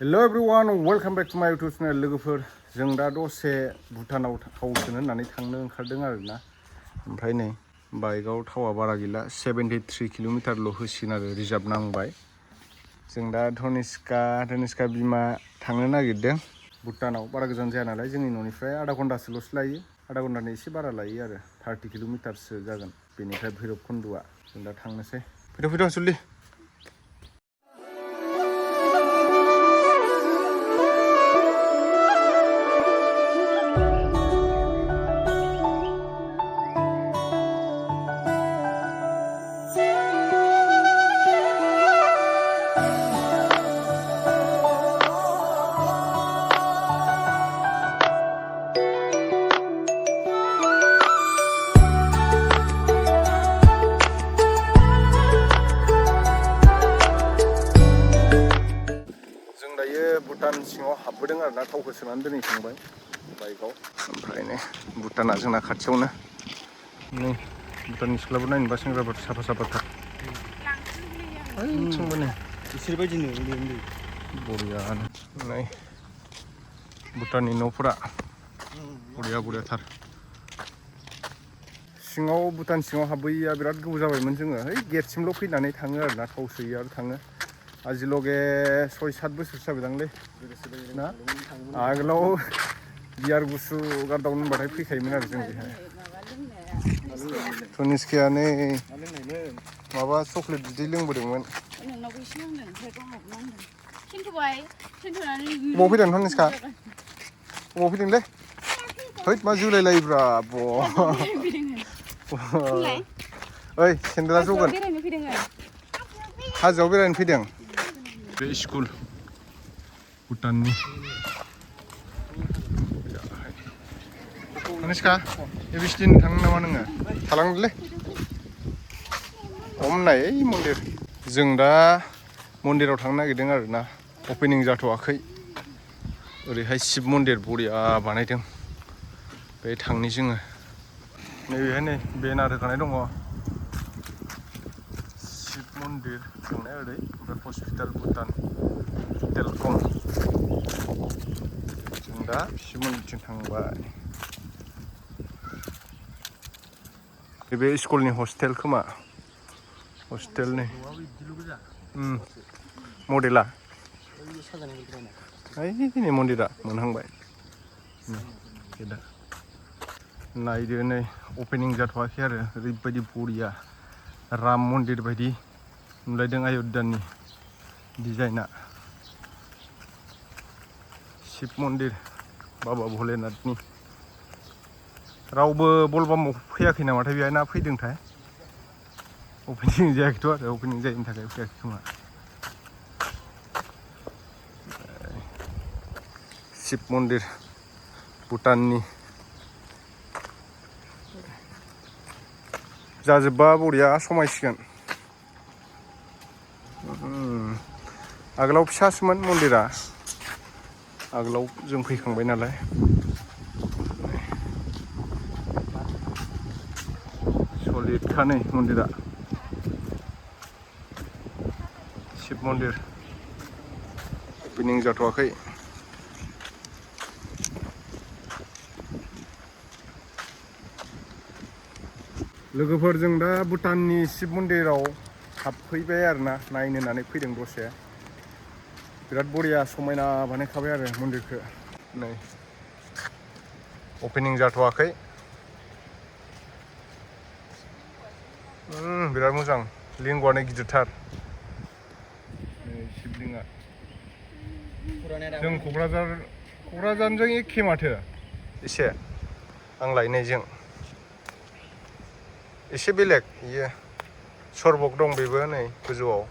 Hello everyone, welcome back to my YouTube channel लोगोफोर जों दा दसे भुटानाव थाव सोनो होननानै थांनो ओंखारदों आरोना ओमफ्राय नै बाइकआव थावा बारा गैला 73 किल'मिटारल' होसिगोन आरो रिजार्भ नांबाय जों दा धनिष्का बिमा थांनो नागिरदों भुटानाव बारा गोजान जाया नालाय जोंनि न'निफ्राय आधा घन्टासोल'सो लायो आधा घन्टानि एसे बारा लायो आरो 30 किल'मिटारसो जागोन बेनिफ्राय भैरबकुन्द'आ जों दा थांनोसै फैद' सुलि भुटान सिङाव हाबबोदों आरोना थावखौ सोनानै दोनहैखांबाय बाइकआव ओमफ्राय नै भुटाना जोंना खाथियावनो नै भुटाननि सिख्लाफोर नायनोबा सेंग्राफोर साफा-साफाथार ओइथिंबो नै बिसोर बायदिनो उन्दै बरियानो नै भुटाननि न'फोरा बरियाथार सिङाव भुटान सिङाव हाबबोयैया बिराद गोबाव जाबायमोन जोङो है गेटसिमल' फैनानै थाङो आरोना थाव सोयो आरो थाङो आजिलगे 6-7 बोसोरसो जाबायदांलै ना आगोलाव बियार गुसु गारदावनो होनबाथाय फैखायोमोन आरो जों बेहाय धनिष्काया नै माबा चक्लेट बिदै लोंबोदोंमोन नोंनावबो एसे नांदों ओमफ्राय गावहाबो नांदों अबाव फैदों धनिष्का अबाव फैदोंलै हैद मा जोलायलायोब्रा ओइ सेन्देला जगोन हाजोआव बेरायनो फैदों बे स्कुल भुटाननि धनिष्का एबिसिदिन थाङो नामा नोङो थालांदोलै हमनाय ओइ मन्दिर जों दा मन्दिराव थांनो नागिरदों आरोना अपेनिं जाथ'वाखै ओरैहाय शिब मन्दिर बरिया बानायदों बे थांनि जोङो नैबेहाय नै बेनार होखानाय दङ शिब मन्दिर थांनाय ओरै ओमफ्राय हस्पिटाल भुटान टेलकम जों दा शिब मन्दिरथिं थांबाय बे स्कुलनि हस्टेल खोमा हस्टेलनि मडेला ओइ नै मन्दिरा मोनहांबाय दा नायदो नै अपेनिं जाथ'वाखै आरो ओरैबायदि बरिया राम मन्दिर बायदि नुलायदों आय'ध्यानि डिजाइना शिब मन्दिर बाबा भलेनाथनि रावबो बलबामाव फैयाखै नामाथाय बेहाय ना फैदोंथाय अपेनिं जायाखैथ' आरो अपेनिं जायैनि थाखाय फैयाखै खोमा शिब मन्दिर भुटाननि जाजोब्बा बरिया समायसिगोन आगोलाव फिसासोमोन मन्दिरा आगोलाव जों फैखांबाय नालाय सलिडखा नै मन्दिरा शिब मन्दिर अपेनिं जाथ'वाखै लोगोफोर जों दा भुटाननि शिब मन्दिराव हाबफैबाय आरोना नायनो होननानै फैदों दसे बिराद बरिया समायना बानायखाबाय आरो मन्दिरखौ नै अपेनिं जाथ'वाखै बिराद मोजां लिंगआनो गिदिरथार शिबलिंगा जों क'क्राझारजों एखे माथो एसे आं लायनायजों एसे बेलेग इयो सरबक दं बेबो नै गोजौआव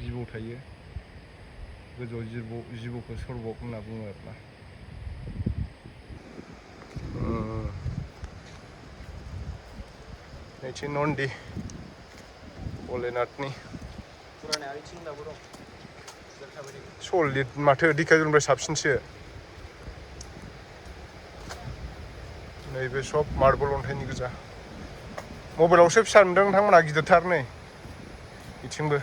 जिबौ थायो गोजौआव जिबौखौ सरबक होनना बुङो आरोना नैथि नन्दि भलेनाथनि सलिड माथो धिकाजुलिनिफ्राय साबसिनसो नैबे सब मार्बल अन्थाइनि गोजा मबाइलावसो फिसा नुदों नोंथांमोनहा गिदिरथार नै बिथिंबो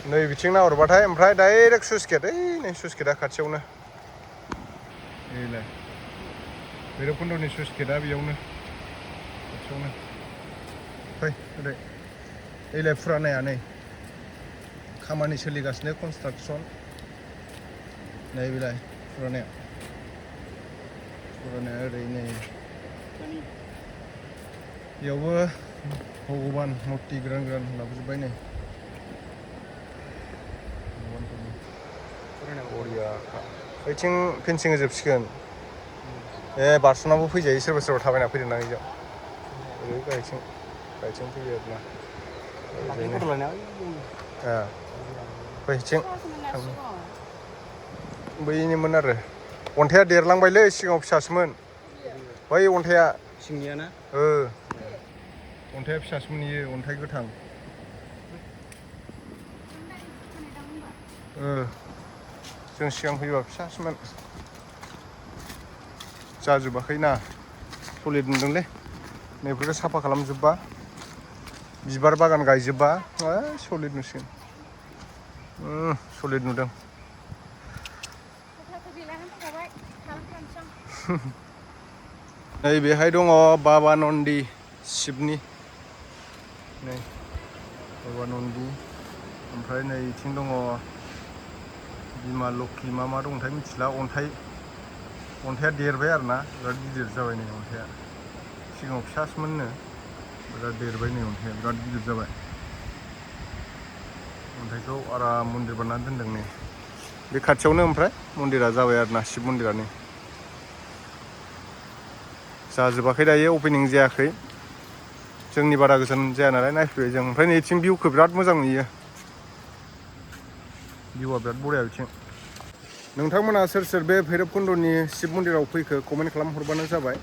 नै बिथिं नाहरबाथाय ओमफ्राय डाइरेक्ट सुइस गेट नै सुइस गेटआ खाथियावनो नैलाय भैरबकुन्दनि सुइस गेटआ बेयावनो खाथियावनो फै ओरै एलाय फुरानाया नै खामानि सोलिगासिनो कनस्ट्राक्सन नै बेलाय फुरानाया ओरै नै बेयावबो भगबान मुर्ति गोदान गोदान लाबोजोब्बाय नै बरियाखा बैथिं फेन्सिं होजोबसिगोन बारस'नाबो फैजायो सोरबा सोरबा थाबायना फैदों ना बेजों ओरै गायथिं फैयो आरोना बैथिं बैनिमोन आरो अन्थाइआ देरलांबायलै सिगाङाव फिसासोमोन बै अन्थाइआ सिंनिया ना अन्थाइआ फिसासोमोन इयो अन्थाइ गोथां जों सिगां फैबा फिसासोमोन जाजोबाखैना सलिड नुदोंलै नैफोरखौ साफा खालामजोबबा बिबार बागान गायजोबबा सलिड नुसिगोन सलिड नुदों नै बेहाय दङ बाबा नन्दि शिबनि नै बाबा नन्दि ओमफ्राय नै इथिं दङ बिमा लक्ष्मी मा दंथाय मिथिला अन्थाइआ देरबाय आरोना बिराद गिदिर जाबाय नै अन्थाइआ सिगाङाव फिसासोमोननो बिराद देरबाय नै अन्थाइआ बिराद गिदिर जाबाय अन्थाइखौ आराम मन्दिर बानायनानै दोनदों नै बे खाथियावनो ओमफ्राय मन्दिरा जाबाय आरोना शिब मन्दिरानो जाजोबाखै दायो अपेनिं जायाखै जोंनि बारा गोजान जाया नालाय नायफैबाय जों ओमफ्राय नैथिं भिउखौ बिराद मोजां नुयो भिउआ बिराद बरिया बिथिं नोंथांमोना सोर सोर बे भैरबकुन्दनि शिब मन्दिराव फैखो कमेन्ट खालामहरबानो जाबाय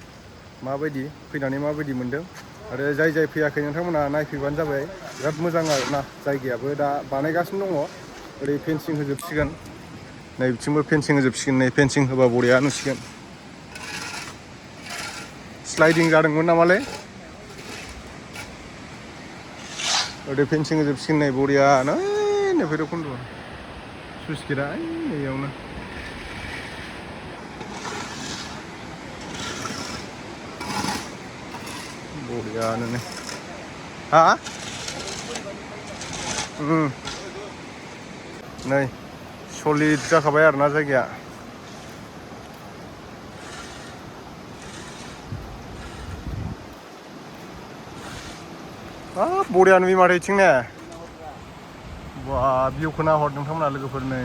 माबायदि फैनानै माबायदि मोन्दों आरो जाय फैयाखै नोंथांमोना नायफैबानो जाबाय बिराद मोजां आरोना जायगायाबो दा बानायगासिनो दङ ओरै फेन्सिं होजोबसिगोन नै बिथिंबो फेन्सिं होजोबसिगोन नै फेन्सिं होबा बरिया नुसिगोन स्लाइडिं जादोंमोन नामालै ओरै फेन्सिं होजोबसिगोन नै बरियानो नै भैरबकुन्द सुइस गेटआ नैयावनो बरियानो नै नै सलिड जाखाबाय आरोना जायगाया बरिया नुयो माथो इथिं ने बा भिउखौ नाहर नोंथांमोना लोगोफोर नै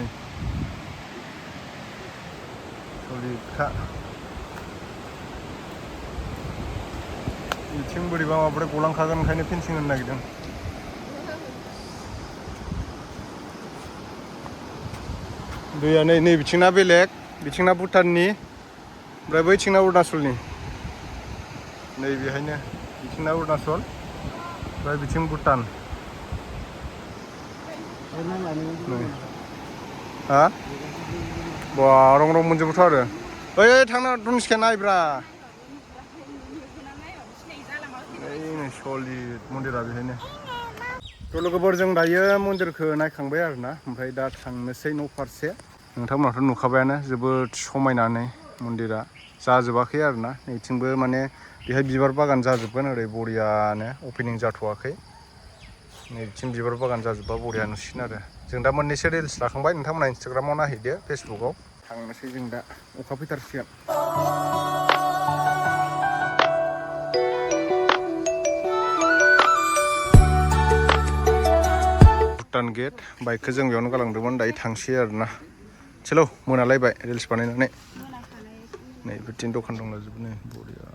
सलिडखा इथिं बोरैबा माब्रै गलांखागोन ओंखायनो फेन्सिं होनो नागिरदों दैया नै बिथिंना बेलेग बिथिंना भुटाननि ओमफ्राय बैथिंना अरुणाचलनि नै बेहायनो बिथिंना अरुणाचल ओमफ्राय बिथिं भुटान बा रं मोनजोबोथ' आरो ओइ थांना दंसिखा नायब्रा नै सलिड मन्दिरा बेहायनो थ' लोगोफोर जों दायो मन्दिरखौ नायखांबाय आरोना ओमफ्राय दा थांनोसै न' फारसे नोंथांमोनाथ' नुखाबायानो जोबोद समायनानै मन्दिरा जाजोबाखै आरोना नैथिंबो माने बेहाय बिबार बागान जाजोबगोन ओरै बरियानो अपेनिं जाथ'वाखै नैथिं बिबार बागान जाजोबबा बरिया नुसिगोन आरो जों दा मोननैसो रिल्स लाखांबाय नोंथांमोना इन्सटाग्रामाव नायहैदो फेसबुकाव थांनोसै जों दा अखा फैथारसिगोन भुटान गेट बाइकखौ जों बेयावनो गालांदोंमोन दायो थांसै आरोना चलो मोनालायबाय रिल्स बानायनानै नै बिथिं दखान दंलाजोबो नै बरिया